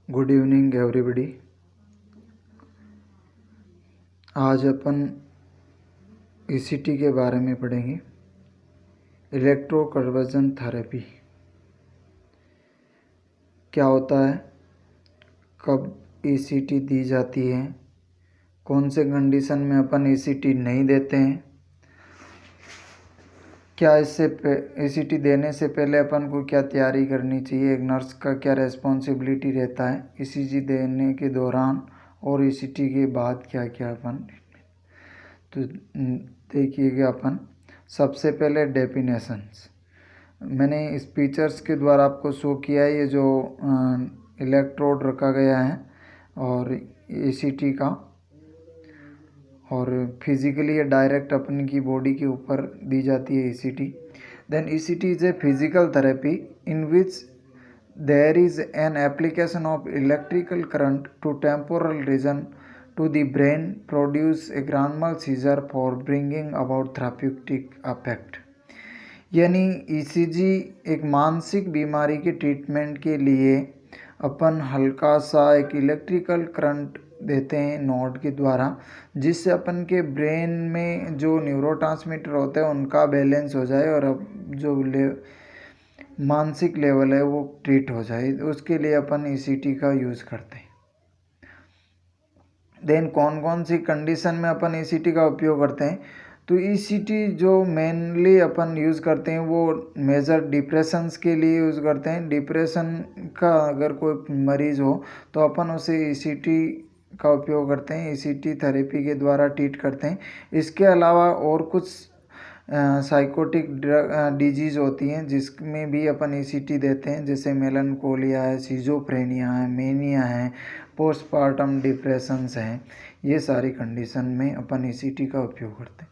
Good evening everybody. आज अपन ECT के बारे में पढ़ेंगे। इलेक्ट्रोकन्वर्जन थेरेपी क्या होता है, कब ईसीटी दी जाती है, कौन से कंडीशन में अपन ईसीटी नहीं देते हैं, क्या ईसीटी देने से पहले अपन को क्या तैयारी करनी चाहिए, एक नर्स का क्या रेस्पॉन्सिबिलिटी रहता है ईसीजी देने के दौरान और ईसीटी के बाद क्या क्या अपन। तो देखिएगा, अपन सबसे पहले डेफिनेशंस मैंने इस पिक्चर्स के द्वारा आपको शो किया है। ये जो इलेक्ट्रोड रखा गया है और ईसीटी का, और फिजिकली ये डायरेक्ट अपनी की बॉडी के ऊपर दी जाती है ECT. Then ECT is a physical therapy in which there is an application of electrical current to temporal region to the brain produce a grand mal seizure for bringing about therapeutic effect। यानी ECG एक मानसिक बीमारी के treatment के लिए अपन हल्का सा एक इलेक्ट्रिकल करंट देते हैं नोड के द्वारा, जिससे अपन के ब्रेन में जो न्यूरोट्रांसमीटर होते हैं उनका बैलेंस हो जाए और अब जो मानसिक लेवल है वो ट्रीट हो जाए। उसके लिए अपन ईसीटी का यूज़ करते हैं। देन कौन कौन सी कंडीशन में अपन ईसीटी का उपयोग करते हैं, तो ईसीटी जो मेनली अपन यूज़ करते हैं वो मेजर डिप्रेशंस के लिए यूज़ करते हैं। डिप्रेशन का अगर कोई मरीज़ हो तो अपन उसे ईसीटी का उपयोग करते हैं, ईसीटी थेरेपी के द्वारा ट्रीट करते हैं। इसके अलावा और कुछ साइकोटिक डिजीज़ होती हैं जिसमें भी अपन ईसीटी देते हैं, जैसे मेलनकोलिया है, सिजोफ्रेनिया है, मेनिया है, पोस्टपार्टम डिप्रेशंस हैं। ये सारी कंडीशन में अपन ईसीटी का उपयोग करते हैं।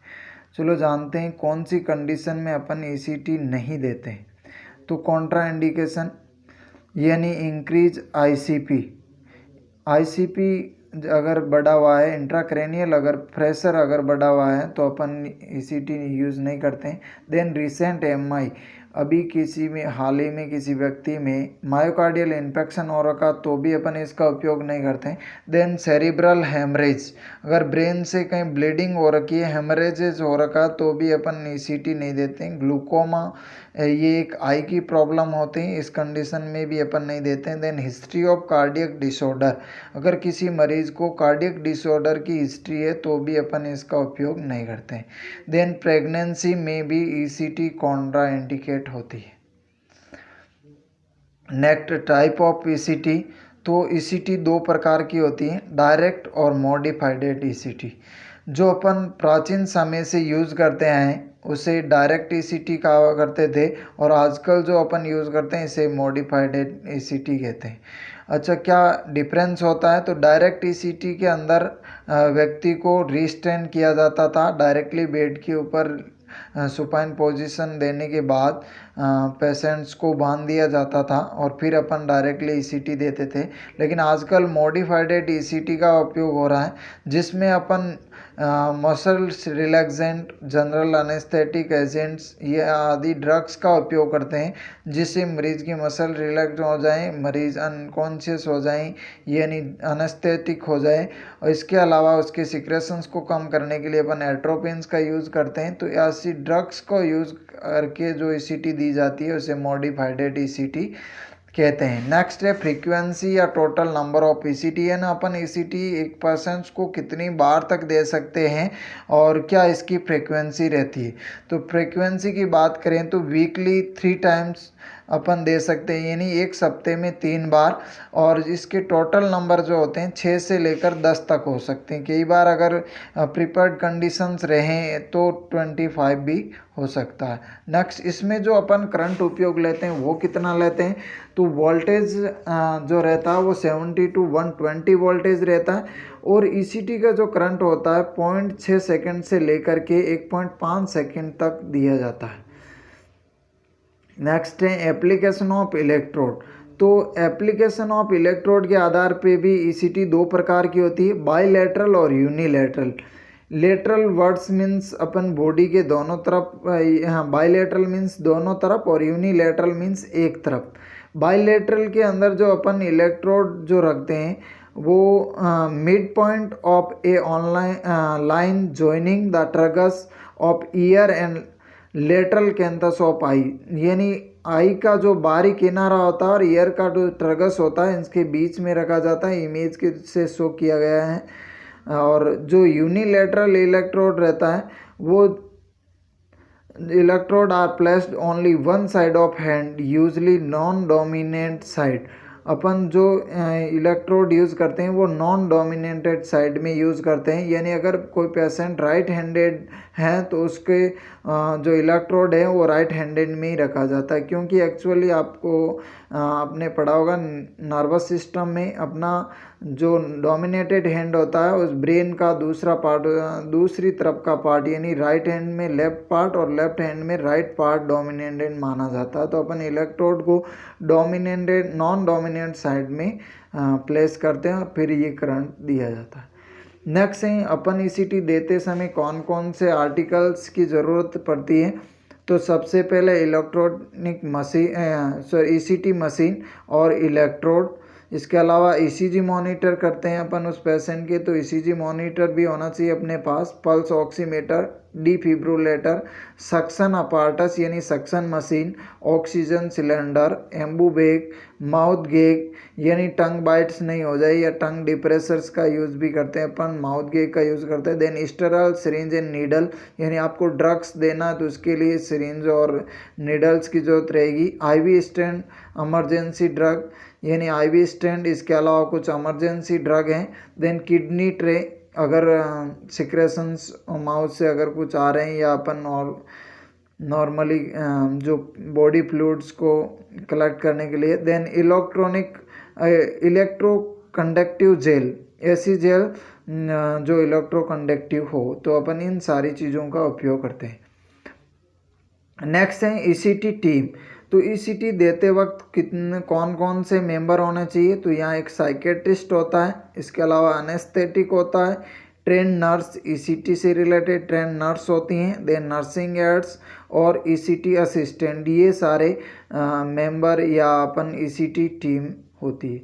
चलो जानते हैं कौन सी कंडीशन में अपन ईसीटी नहीं देते हैं। तो कॉन्ट्रा इंडिकेशन यानी इंक्रीज आईसीपी अगर बढ़ा हुआ है, इंट्राक्रेनियल अगर प्रेशर अगर बढ़ा हुआ है तो अपन ईसीटी यूज़ नहीं करते हैं। देन रिसेंट एमआई, अभी किसी में हाल ही में किसी व्यक्ति में मायोकार्डियल इन्फेक्शन हो रखा तो भी अपन इसका उपयोग नहीं करते हैं। देन सेरिब्रल हेमरेज, अगर ब्रेन से कहीं ब्लीडिंग हो रखी है, हेमरेजेज हो रखा तो भी अपन ईसीटी नहीं देते हैं। ग्लूकोमा, ये एक आई की प्रॉब्लम होती है, इस कंडीशन में भी अपन नहीं देते हैं। Then history of cardiac disorder, अगर किसी मरीज़ को कार्डियक डिसऑर्डर की हिस्ट्री है तो भी अपन इसका उपयोग नहीं करते हैं। देन प्रेगनेंसी में भी ईसीटी कॉन्ट्रा इंडिकेट होती है। नेक्स्ट टाइप ऑफ ईसीटी, तो ईसीटी दो प्रकार की होती है, डायरेक्ट और मॉडिफाइड ईसीटी। जो अपन प्राचीन समय से यूज़ करते हैं उसे डायरेक्ट ईसीटी कहा करते थे, और आजकल जो अपन यूज़ करते हैं इसे मॉडिफाइड ईसीटी कहते हैं। अच्छा, क्या डिफरेंस होता है, तो डायरेक्ट ईसीटी के अंदर व्यक्ति को रिस्टेन किया जाता था, डायरेक्टली बेड के ऊपर सुपाइन पोजीशन देने के बाद पेशेंट्स को बांध दिया जाता था और फिर अपन डायरेक्टली ईसीटी देते थे। लेकिन आजकल मॉडिफाइड ईसीटी का उपयोग हो रहा है, जिसमें अपन muscle relaxant, general anaesthetic agents ये आदि ड्रग्स का उपयोग करते हैं, जिससे मरीज़ की मसल रिलैक्स हो जाए, मरीज़ अनकॉन्शियस हो जाए, यानी अनेस्थेटिक हो जाए। और इसके अलावा उसके सिक्रेशंस को कम करने के लिए अपन एट्रोपिन्स का यूज़ करते हैं। तो ऐसी ड्रग्स को यूज़ करके जो ईसीटी दी जाती है उसे मॉडिफाइड ईसीटी कहते हैं। नेक्स्ट है फ्रीक्वेंसी या टोटल नंबर ऑफ ईसीटी, है ना, अपन ईसीटी एक पर्सन्स को कितनी बार तक दे सकते हैं और क्या इसकी फ्रीक्वेंसी रहती है। तो फ्रीक्वेंसी की बात करें तो वीकली 3 टाइम्स अपन दे सकते हैं, यानी एक सप्ते में 3 बार। और इसके टोटल नंबर जो होते हैं 6 से लेकर 10 तक हो सकते हैं। कई बार अगर प्रिपेयर्ड कंडीशंस रहें तो 25 भी हो सकता है। नेक्स्ट, इसमें जो अपन करंट उपयोग लेते हैं वो कितना लेते हैं, तो वोल्टेज जो रहता है वो 70 to 120 वोल्टेज रहता है, और ईसीटी का जो करंट होता है 0.6 सेकेंड से लेकर के 1.5 सेकेंड तक दिया जाता है। नेक्स्ट है एप्लीकेशन ऑफ इलेक्ट्रोड। तो एप्लीकेशन ऑफ इलेक्ट्रोड के आधार पे भी ईसीटी दो प्रकार की होती है, बाईलेटरल और यूनिलेटरल। लेटरल वर्ड्स मीन्स अपन बॉडी के दोनों तरफ, हाँ, बाईलेटरल मीन्स दोनों तरफ और यूनिलेटरल मीन्स एक तरफ। बाइलेटरल के अंदर जो अपन इलेक्ट्रोड जो रखते हैं वो mid point of a online line joining the tragus of ear and lateral canthus of eye, यानी आई का जो बाहरी किनारा होता है और ईयर का जो ट्रगस होता है इसके बीच में रखा जाता है, इमेज के से शो किया गया है। और जो यूनिलेटरल इलेक्ट्रोड रहता है वो electrode are placed only one side of hand, usually non dominant side. अपन जो इलेक्ट्रोड यूज़ करते हैं वो नॉन डोमिनेटेड साइड में यूज़ करते हैं, यानी अगर कोई पेशेंट राइट हैंडेड है तो उसके जो इलेक्ट्रोड है वो राइट हैंडेड में ही रखा जाता है, क्योंकि एक्चुअली आपको आपने पढ़ा होगा नर्वस सिस्टम में अपना जो डोमिनेटेड हैंड होता है उस ब्रेन का दूसरा पार्ट, दूसरी तरफ का पार्ट, यानी राइट हैंड में लेफ्ट पार्ट और लेफ्ट हैंड में राइट पार्ट डोमिनेटेड माना जाता है। तो अपन इलेक्ट्रोड को डोमिनेटेड नॉन डोमिनेंट साइड में प्लेस करते हैं और फिर ये करंट दिया जाता है। नेक्स्ट है अपन ईसीटी देते समय कौन कौन से आर्टिकल्स की ज़रूरत पड़ती है। तो सबसे पहले इलेक्ट्रॉनिक मशीन ईसीटी मशीन और इलेक्ट्रोड, इसके अलावा ईसीजी मॉनिटर करते हैं अपन उस पेशेंट के, तो ईसीजी मॉनिटर भी होना चाहिए अपने पास, pulse oximeter, defibrillator, suction apparatus यानी suction machine, oxygen cylinder, Ambu bag, mouth gag यानी टंग बाइट्स नहीं हो जाए या टंग डिप्रेसर्स का यूज़ भी करते हैं अपन, माउथ गेग का यूज़ करते हैं। Then sterile syringe and needle, यानी आपको ड्रग्स देना है तो उसके लिए सिरिंज और नीडल्स की ज़रूरत रहेगी। आईवी स्टैंड इमरजेंसी ड्रग यानी आईवी स्टैंड, इसके अलावा कुछ इमरजेंसी ड्रग हैं। देन किडनी ट्रे, अगर सिक्रेशंस माउथ से अगर कुछ आ रहे हैं या अपन और नॉर्मली जो बॉडी फ्लूइड्स को कलेक्ट करने के लिए। देन इलेक्ट्रो कंडक्टिव जेल, ऐसी जेल जो इलेक्ट्रो कंडक्टिव हो, तो अपन इन सारी चीज़ों का उपयोग करते हैं। नेक्स्ट है ईसीटी टीम। तो ईसीटी देते वक्त कितने कौन कौन से मेंबर होने चाहिए, तो यहाँ एक साइकेट्रिस्ट होता है, इसके अलावा अनेस्थेटिक होता है, ट्रेन नर्स, ईसीटी से रिलेटेड ट्रेन नर्स होती हैं, देन नर्सिंग एड्स और ईसीटी असिस्टेंट, ये सारे मेंबर या अपन ईसीटी टीम होती है।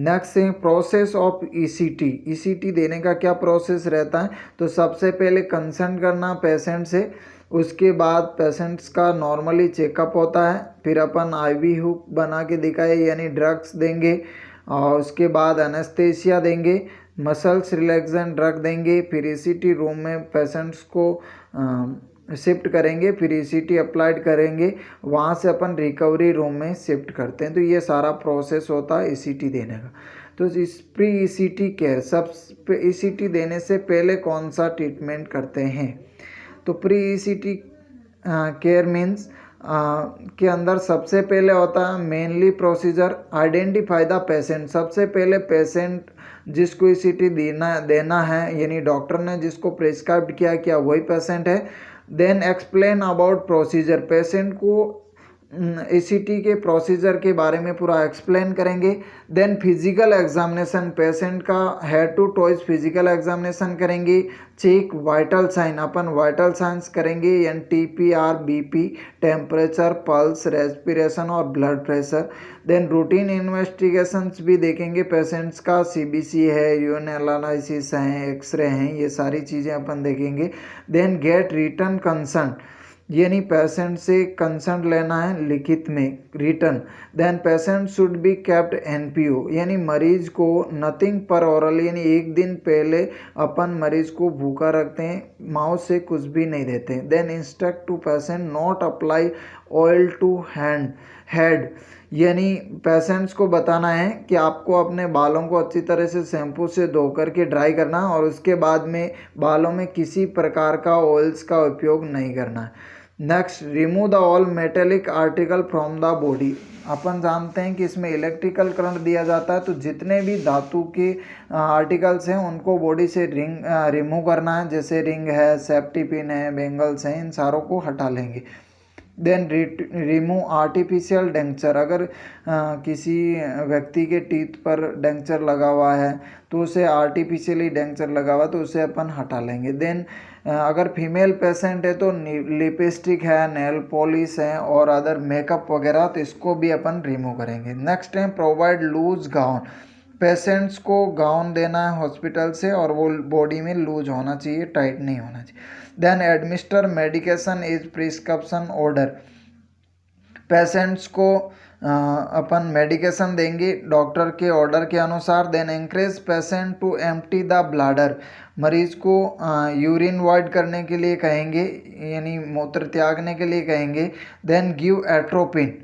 नेक्स्ट है प्रोसेस ऑफ ईसीटी। ईसीटी देने का क्या प्रोसेस रहता है, तो सबसे पहले कंसल्ट करना पेशेंट से, उसके बाद पेशेंट्स का नॉर्मली चेकअप होता है, फिर अपन आईवी हुक बना के दिखाए यानी ड्रग्स देंगे, और उसके बाद एनेस्थेसिया देंगे, मसल्स रिलैक्सेंट ड्रग देंगे, फिर ईसीटी रूम में पेशेंट्स को शिफ्ट करेंगे, फिर ईसीटी अप्लाइड करेंगे, वहाँ से अपन रिकवरी रूम में शिफ्ट करते हैं। तो ये सारा प्रोसेस होता है ईसीटी देने का। तो इस प्री ईसीटी केयर, सब ईसीटी देने से पहले कौन सा ट्रीटमेंट करते हैं, तो प्री ईसीटी केयर मीन्स के अंदर सबसे पहले होता है mainly procedure identify the patient. सबसे पहले पेशेंट जिसको ईसीटी देना है यानी डॉक्टर ने जिसको प्रिस्क्राइब किया वही पेशेंट है। Then explain about procedure, patient को ईसीटी के प्रोसीजर के बारे में पूरा एक्सप्लेन करेंगे। देन फिजिकल एग्जामिनेशन, पेशेंट का head to toes physical examination करेंगे। चेक वाइटल साइन, अपन वाइटल साइंस करेंगे, NT-PR, BP, temperature, pulse, respiration और blood pressure. Then routine investigations भी देखेंगे पेशेंट्स का, CBC है, यूरिन एनालिसिस हैं, एक्सरे हैं, ये सारी चीज़ें अपन देखेंगे। देन गेट रिटन कंसर्न, यानी पेशेंट से कंसर्न लेना है लिखित में, written. Then patient should be kept NPO, यानी मरीज को नथिंग पर ओरल, यानी एक दिन पहले अपन मरीज को भूखा रखते हैं, माउथ से कुछ भी नहीं देते। Then instruct to patient not apply oil to head, यानी पेशेंट्स को बताना है कि आपको अपने बालों को अच्छी तरह से शैम्पू से धो करके ड्राई करना है और उसके बाद में बालों में किसी प्रकार का ऑयल्स का उपयोग नहीं करना है। Next, remove the all metallic article from the body. अपन जानते हैं कि इसमें इलेक्ट्रिकल करंट दिया जाता है, तो जितने भी धातु के आर्टिकल्स हैं उनको बॉडी से रिमूव करना है, जैसे रिंग है, सेफ्टी पिन है, बेंगल्स हैं, इन सारों को हटा लेंगे। देन रिमूव आर्टिफिशियल डेंचर, अगर किसी व्यक्ति के टीथ पर डेंचर लगा हुआ है तो उसे आर्टिफिशियली डेंचर लगा हुआ तो उसे अपन हटा लेंगे। देन अगर फीमेल पेशेंट है तो लिपस्टिक है, नेल पॉलिश है और अदर मेकअप वगैरह, तो इसको भी अपन रिमूव करेंगे। नेक्स्ट है प्रोवाइड लूज गाउन, पेशेंट्स को गाउन देना है हॉस्पिटल से और वो बॉडी में लूज होना चाहिए, टाइट नहीं होना चाहिए। Then administer medication is prescription order, patients को अपन मेडिकेशन देंगे डॉक्टर के ऑर्डर के अनुसार। Then encourage patient to empty the bladder, मरीज को यूरिन वॉइड करने के लिए कहेंगे, यानी मूत्र त्यागने के लिए कहेंगे। देन गिव एट्रोपिन,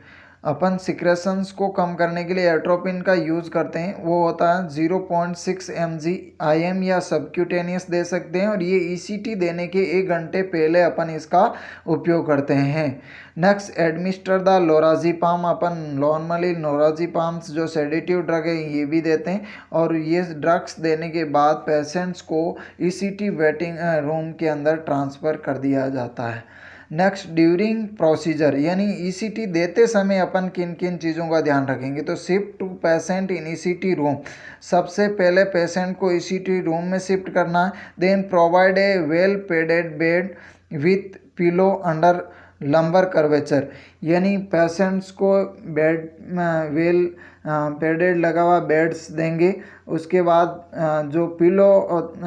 अपन सिक्रेशंस को कम करने के लिए एट्रोपिन का यूज़ करते हैं, वो होता है 0.6 mg IM या सबक्यूटेनियस दे सकते हैं और ये ECT देने के 1 घंटे पहले अपन इसका उपयोग करते हैं। नेक्स्ट एडमिनिस्टर द लोराज़ेपाम, अपन नॉर्मली लोराज़ेपाम्स जो सेडेटिव ड्रग है ये भी देते हैं और ये ड्रग्स देने के बाद पेशेंट्स को ECT वेटिंग रूम के अंदर ट्रांसफ़र कर दिया जाता है। नेक्स्ट ड्यूरिंग प्रोसीजर, यानी ECT देते समय अपन किन किन चीज़ों का ध्यान रखेंगे, तो shift to patient in ECT room, सबसे पहले पेशेंट को ECT रूम में शिफ्ट करना है। Then provide a well padded bed with pillow under lumbar curvature, यानी पेशेंट्स को बेड वेल पेडेड लगा हुआ बेड्स देंगे। उसके बाद जो पिलो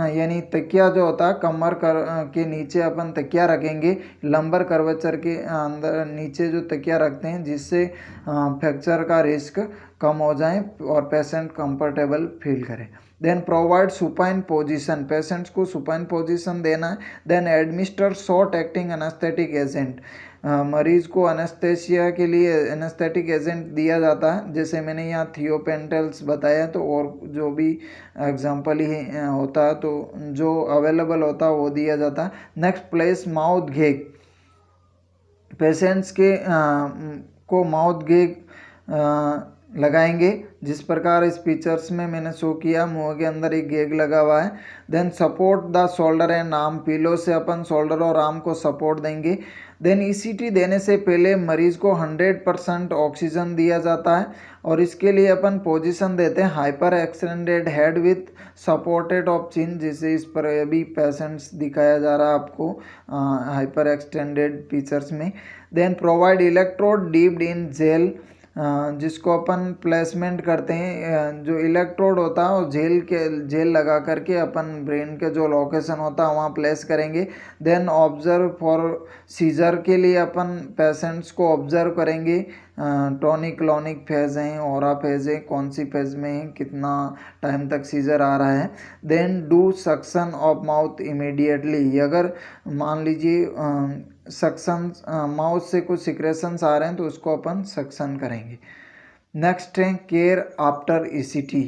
यानी तकिया जो होता है कमर के नीचे अपन तकिया रखेंगे, लंबर कर्वेचर के अंदर नीचे जो तकिया रखते हैं जिससे फ्रैक्चर का रिस्क कम हो जाए और पेशेंट कंफर्टेबल फील करे। Then provide supine position, patients को सुपाइन पोजीशन देना है। Then administer short acting anaesthetic agent, मरीज को एनेस्थेसिया के लिए एनेस्थेटिक एजेंट दिया जाता है, जैसे मैंने यहाँ थियोपेंटल्स बताया, तो और जो भी एग्जांपल ही होता है तो जो अवेलेबल होता है वो दिया जाता है। नेक्स्ट प्लेस माउथ घेग, पेशेंट्स के को माउथ घेग लगाएंगे जिस प्रकार इस पिक्चर्स में मैंने शो किया, मुंह के अंदर एक गेग लगा हुआ है। Then support the shoulder and arm, pillow से अपन शोल्डर और आर्म को सपोर्ट देंगे। देन ECT देने से पहले मरीज को 100% ऑक्सीजन दिया जाता है और इसके लिए अपन पोजीशन देते हैं hyper extended head with supported of chin, जिसे इस पर अभी पेशेंट्स दिखाया जा रहा है आपको हाइपर एक्सटेंडेड पिक्चर्स में। Then provide electrode dipped in gel, जिसको अपन प्लेसमेंट करते हैं, जो इलेक्ट्रोड होता है वो जेल लगा करके अपन ब्रेन के जो लोकेशन होता है वहाँ प्लेस करेंगे। देन ऑब्जर्व फॉर सीजर, के लिए अपन पेशेंट्स को ऑब्जर्व करेंगे, टॉनिक क्लॉनिक फेज हैं, ओरा फेज है, कौन सी फेज में है, कितना टाइम तक सीजर आ रहा है। Then do suction of mouth immediately, अगर मान लीजिए सक्शन माउथ से कुछ सिक्रेशंस आ रहे हैं तो उसको अपन सक्शन करेंगे। नेक्स्ट है केयर आफ्टर ECT,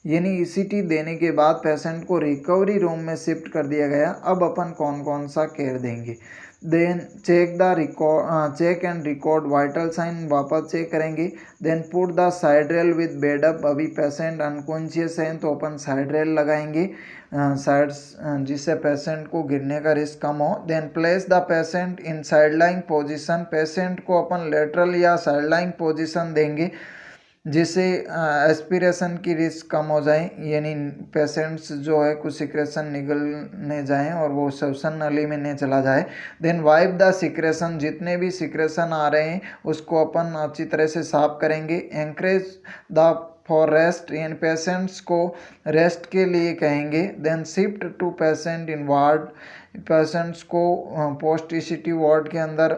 यानी ECT देने के बाद पेशेंट को रिकवरी रूम में शिफ्ट कर दिया गया, अब अपन कौन कौन सा केयर देंगे। Then check and record vital sign, वापस चेक करेंगे। Then put the side rail with bed up, अभी पेशेंट अनकॉन्शियस है तो अपन साइड रेल लगाएंगे साइड्स, जिससे पेशेंट को गिरने का रिस्क कम हो। Then place the patient in sideline position, patient को अपन लेटरल या साइडलाइन पोजीशन देंगे जिससे एस्पिरेशन की रिस्क कम हो जाए, यानी पेशेंट्स जो है कुछ सिक्रेशन निकलने जाएं और वो श्वसन नली में नहीं चला जाए। देन वाइप द सिक्रेशन, जितने भी सिक्रेशन आ रहे हैं उसको अपन अच्छी तरह से साफ करेंगे। एंकरेज द फॉर रेस्ट, इन पेशेंट्स को रेस्ट के लिए कहेंगे। Then shift to patient in ward, patients को पोस्ट ECT वार्ड के अंदर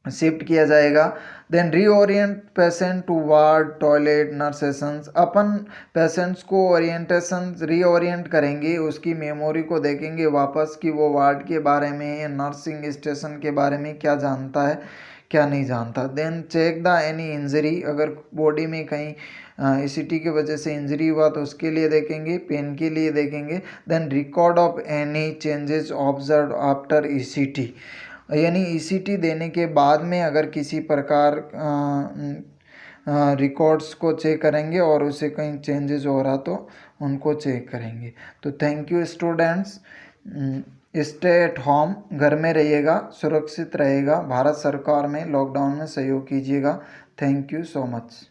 शिफ्ट किया जाएगा। Then reorient patient to ward toilet नर्सेशंस, अपन पेशेंट्स को ओरिएंटेशन रीओरिएंट करेंगे, उसकी मेमोरी को देखेंगे वापस कि वो वार्ड के बारे में या नर्सिंग स्टेशन के बारे में क्या जानता है क्या नहीं जानता। Then check the any injury, अगर बॉडी में कहीं ECT की वजह से इंजरी हुआ तो उसके लिए देखेंगे, पेन के लिए देखेंगे। Then record of any changes observe after ECT, यानी ECT देने के बाद में अगर किसी प्रकार रिकॉर्ड्स को चेक करेंगे और उसे कहीं चेंजेस हो रहा तो उनको चेक करेंगे। तो thank you students. Stay at home, घर में रहिएगा, सुरक्षित रहेगा, भारत सरकार में लॉकडाउन में सहयोग कीजिएगा। Thank you so much.